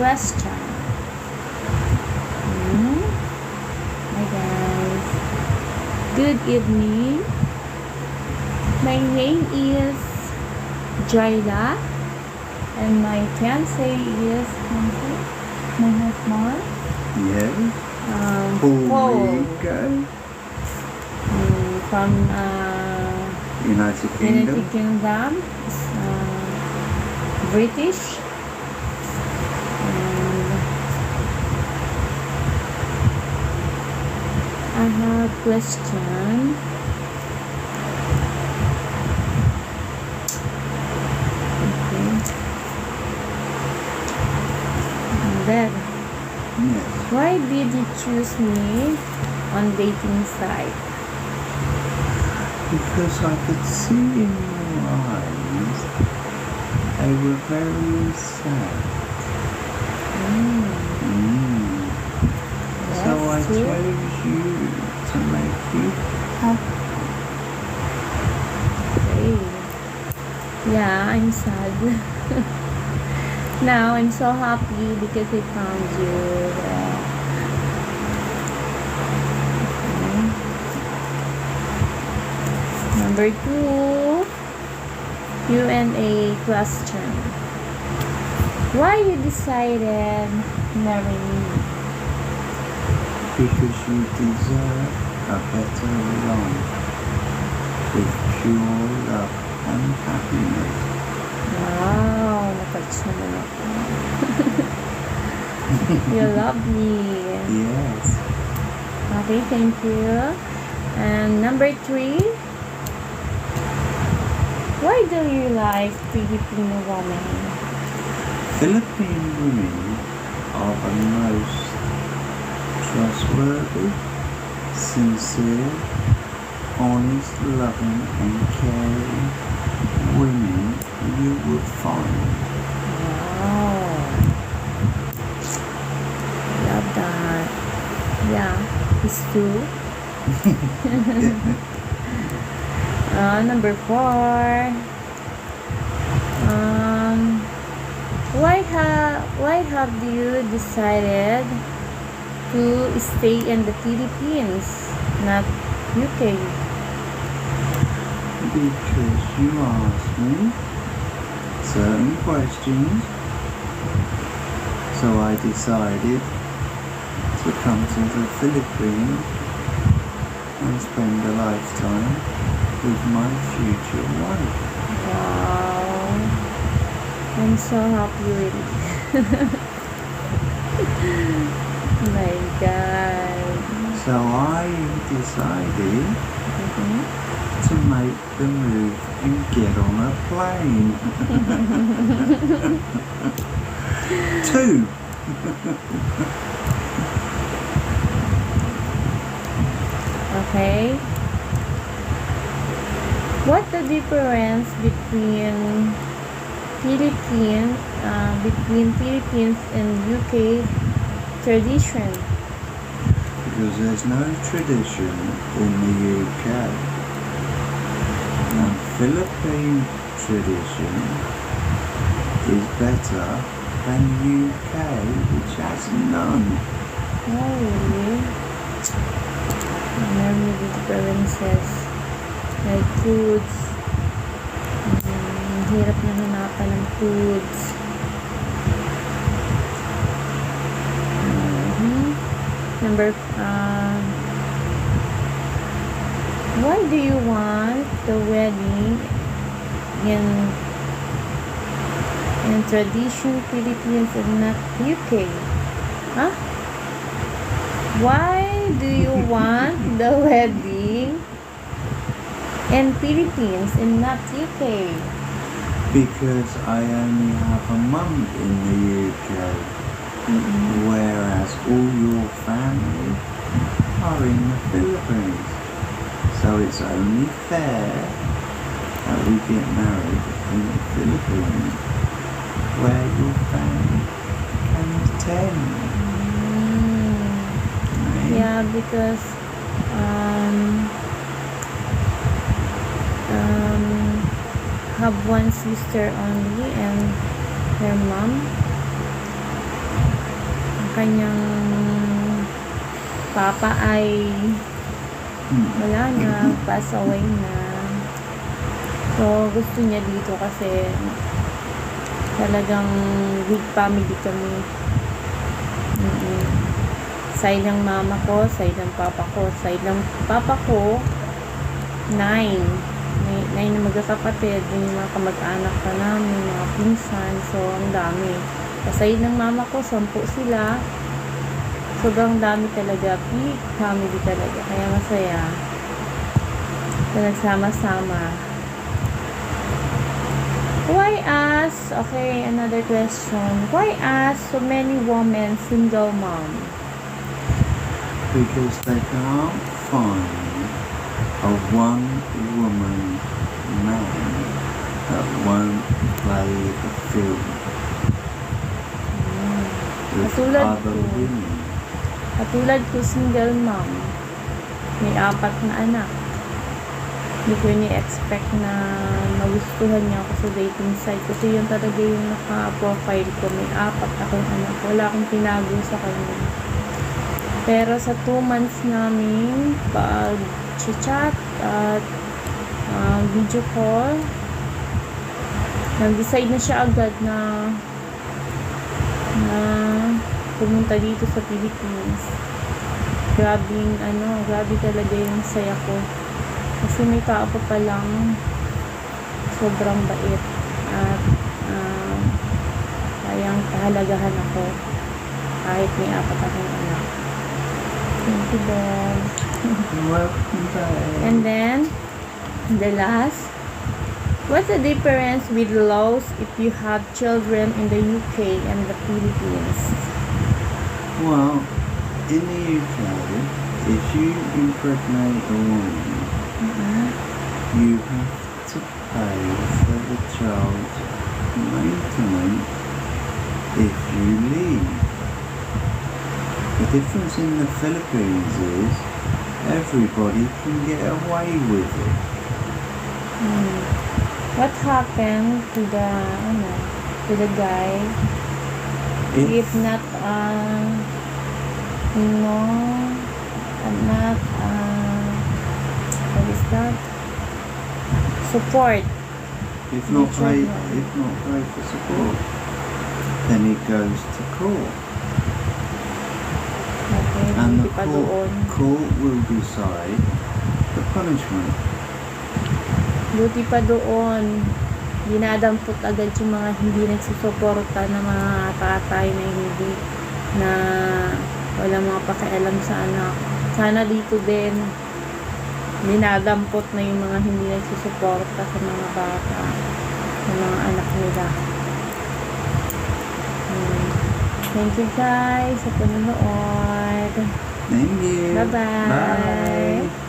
question. Hi guys. Good evening. My name is Jaila and my fiance is my husband. Yes. Paul. From United United Kingdom. Kingdom. British. I have a question. Okay. And then, Yes. why did you choose me on dating site? Because I could see in your eyes they were very sad. So I That's true. chose you to make you happy. Okay. Yeah, I'm sad. Now I'm so happy because I found you. Okay. Number 2, Q&A question. Why you decided marry me? Because you deserve a better life with pure love and happiness. Wow, natouch naman ako. You love me. Yes. Okay, thank you. And number 3, why do you like Filipino women? Philippine women are the most trustworthy, sincere, honest, loving and caring women you would find. Wow. Love that. Yeah, it's true. Number 4. Why have you decided to stay in the Philippines, not UK? Because you asked me certain questions, so I decided to come to the Philippines and spend a lifetime with my future wife. Wow, I'm so happy with it. My God. So I decided to make the move and get on a plane. 2. Okay. What the difference between Philippines and UK tradition? Because there's no tradition in the UK. And Philippine tradition is better than UK, which has none. Oh, really? Many differences. Like foods. Hirap na hanapan ng foods. Number, why do you want the wedding in tradition Philippines and not UK? Huh? Why do you want the wedding in Philippines and not UK? Because I only have a mum in the UK, whereas all your family are in the Philippines. So it's only fair that we get married in the Philippines, where your family can attend. Yeah, because have one sister only and her mom kanyang papa ay wala na, pass away na. So, gusto niya dito kasi talagang big family kami. Side ng mama ko, side ng papa ko. Side ng papa ko, 9. May na magkakapatid, yung mga kamag-anak pa namin, mga pinsan. So, ang dami. Sa side ng mama ko, 10 sila. Sobrang dami talaga. Big family talaga. Kaya masaya. So, nagsama-sama. Why us? Okay, another question. Why us so many women single mom? Because they can't find a one-woman man that won't play the field with other women. Katulad ko, single mom. May 4 na anak. Hindi ko ni-expect na magustuhan niya ako sa dating site. Kasi yun talaga yung naka-profile ko. May 4 akong anak. Wala akong tinago sa kanya. Pero sa 2 months namin pag-chat at video call, nag-decide na siya agad na pumunta dito sa Philippines. Grabe talaga yung saya ko. Kasi may tao pa lang sobrang bait at kayang kahalagahan ako kahit may 4 akong anak. Thank you, Dad. You're welcome, Dad. And then, the last, what's the difference with laws if you have children in the UK and the Philippines? Well, in the UK, if you impregnate a woman, you have to pay for the child's maintenance if you leave. The difference in the Philippines is everybody can get away with it. What happened to the guy if not what is that? Support. If not paid for support, then it goes to court. Okay, And the buti pa doon. court will decide the punishment. Buti pa doon. Dinadampot agad yung mga hindi nagsusuporta na mga tatay na wala mga pakialam sa anak. Sana dito din dinadampot na yung mga hindi nagsusuporta sa mga bata, sa mga anak nila. Thank you guys sa panonood. Thank you. Bye-bye. Bye.